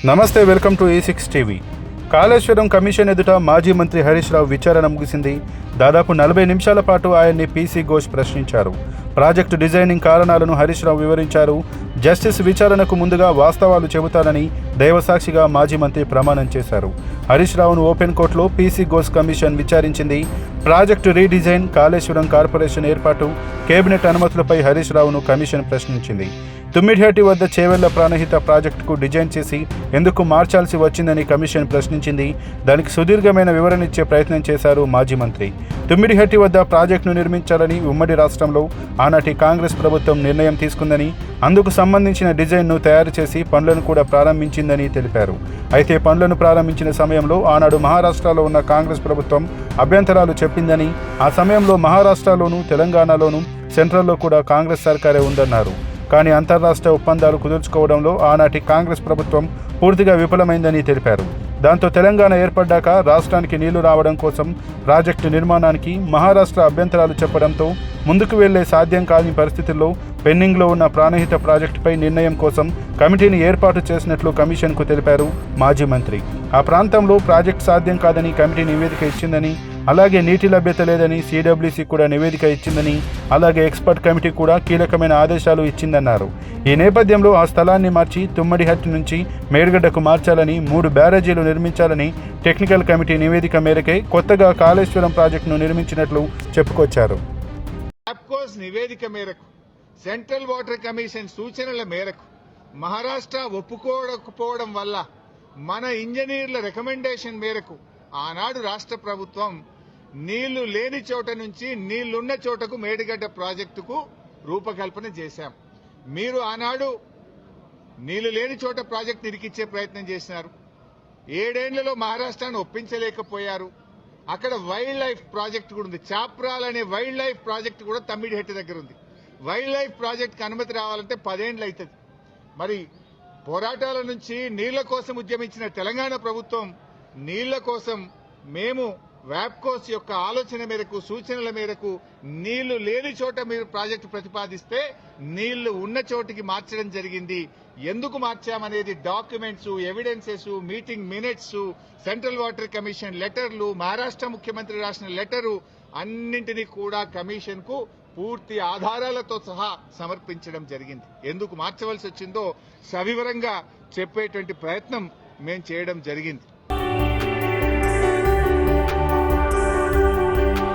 నమస్తే, welcome to E6 TV. Kaleshwaram commission ఎదుట మాజీ మంత్రి హరీష్ రావు విచారణ ముగిసింది. దాదాపు 40 నిమిషాల పాటు ఆయన్ని పీసీ ఘోష్ ప్రశ్నించారు. ప్రాజెక్టు డిజైనింగ్ కారణాలను హరీష్ రావు వివరించారు. జస్టిస్ విచారణకు ముందుగా వాస్తవాలు చెబుతానని దైవసాక్షిగా మాజీ మంత్రి ప్రమాణం చేశారు. హరీష్ రావును ఓపెన్ కోర్టులో పీసీ ఘోష్ కమిషన్ విచారించింది. ప్రాజెక్టు రీడిజైన్, కాళేశ్వరం కార్పొరేషన్ ఏర్పాటు, కేబినెట్ అనుమతులపై హరీష్ రావును కమిషన్ ప్రశ్నించింది. తుమ్మిడిహట్టి వద్ద చేవెళ్ల ప్రాణహిత ప్రాజెక్టుకు డిజైన్ చేసి ఎందుకు మార్చాల్సి వచ్చిందని కమిషన్ ప్రశ్నించింది. దానికి సుదీర్ఘమైన వివరణ ఇచ్చే ప్రయత్నం చేశారు మాజీ మంత్రి. తుమ్మిడిహట్టి వద్ద ప్రాజెక్టును నిర్మించాలని ఉమ్మడి రాష్ట్రంలో ఆనాటి కాంగ్రెస్ ప్రభుత్వం నిర్ణయం తీసుకుందని, అందుకు సంబంధించిన డిజైన్ను తయారు చేసి పనులను కూడా ప్రారంభించిందని తెలిపారు. అయితే పనులను ప్రారంభించిన సమయంలో ఆనాడు మహారాష్ట్రలో ఉన్న కాంగ్రెస్ ప్రభుత్వం అభ్యంతరాలు చెప్పిందని, ఆ సమయంలో మహారాష్ట్రలోనూ తెలంగాణలోనూ సెంట్రల్లో కూడా కాంగ్రెస్ సర్కారే ఉందన్నారు. కానీ అంతర్రాష్ట్ర ఒప్పందాలు కుదుర్చుకోవడంలో ఆనాటి కాంగ్రెస్ ప్రభుత్వం పూర్తిగా విఫలమైందని తెలిపారు. దాంతో తెలంగాణ ఏర్పడ్డాక రాష్ట్రానికి నీళ్లు రావడం కోసం ప్రాజెక్టు నిర్మాణానికి మహారాష్ట్ర అభ్యంతరాలు చెప్పడంతో ముందుకు వెళ్లే సాధ్యం కాని పరిస్థితుల్లో పెండింగ్లో ఉన్న ప్రాణహిత ప్రాజెక్టుపై నిర్ణయం కోసం కమిటీని ఏర్పాటు చేసినట్లు కమిషన్కు తెలిపారు మాజీ మంత్రి. ఆ ప్రాంతంలో ప్రాజెక్టు సాధ్యం కాదని కమిటీ నివేదిక ఇచ్చిందని, అలాగే నీటి లభ్యత లేదని సిడబ్ల్యూసీ కూడా నివేదిక ఇచ్చిందని, అలాగే ఎక్స్పర్ట్ కమిటీ కూడా కీలకమైన ఆదేశాలు ఇచ్చిందన్నారు. ఈ నేపథ్యంలో ఆ స్థలాన్ని మార్చి తుమ్మడిహట్టి నుంచి మేడిగడ్డకు మార్చాలని, 3 బ్యారేజీలు నిర్మించాలని టెక్నికల్ కమిటీ నివేదిక మేరకే కొత్తగా కాళేశ్వరం ప్రాజెక్టును నిర్మించినట్లు చెప్పుకొచ్చారు. నివేదిక మేరకు, సెంట్రల్ వాటర్ కమిషన్ సూచనల మేరకు మహారాష్ట్ర ఒప్పుకోకపోవడం వల్ల మన ఇంజనీర్ల రికమెండేషన్ మేరకు ఆనాడు రాష్ట్ర ప్రభుత్వం నీళ్లు లేని చోట నుంచి నీళ్లున్న చోటకు మేడిగడ్డ ప్రాజెక్టుకు రూపకల్పన చేశాం. మీరు ఆనాడు నీళ్లు లేని చోట ప్రాజెక్టు ఇరికిచ్చే ప్రయత్నం చేసినారు. 7 ఏళ్లలో మహారాష్ట్రాన్ని ఒప్పించలేకపోయారు. అక్కడ వైల్డ్ లైఫ్ ప్రాజెక్టు కూడా ఉంది. చాప్రాల్ అనే వైల్డ్ లైఫ్ ప్రాజెక్టు కూడా తమ్మిడిహెట్టి దగ్గర ఉంది. వైల్డ్ లైఫ్ ప్రాజెక్టుకు అనుమతి రావాలంటే 10 ఏళ్లు అవుతుంది. మరి పోరాటాల నుంచి నీళ్ల కోసం ఉద్యమించిన తెలంగాణ ప్రభుత్వం నీళ్ల కోసం మేము వ్యాప్కోస్ యొక్క ఆలోచన మేరకు, సూచనల మేరకు నీళ్లు లేని చోట మీరు ప్రాజెక్టు ప్రతిపాదిస్తే నీళ్లు ఉన్న చోటికి మార్చడం జరిగింది. ఎందుకు మార్చామనేది documents, evidences, meeting minutes, central water commission లెటర్లు, మహారాష్ట్ర ముఖ్యమంత్రి రాసిన లెటరు అన్నింటినీ కూడా కమిషన్ కు పూర్తి ఆధారాలతో సహా సమర్పించడం జరిగింది. ఎందుకు మార్చవలసి వచ్చిందో సవివరంగా చెప్పేటువంటి ప్రయత్నం మేము చేయడం జరిగింది.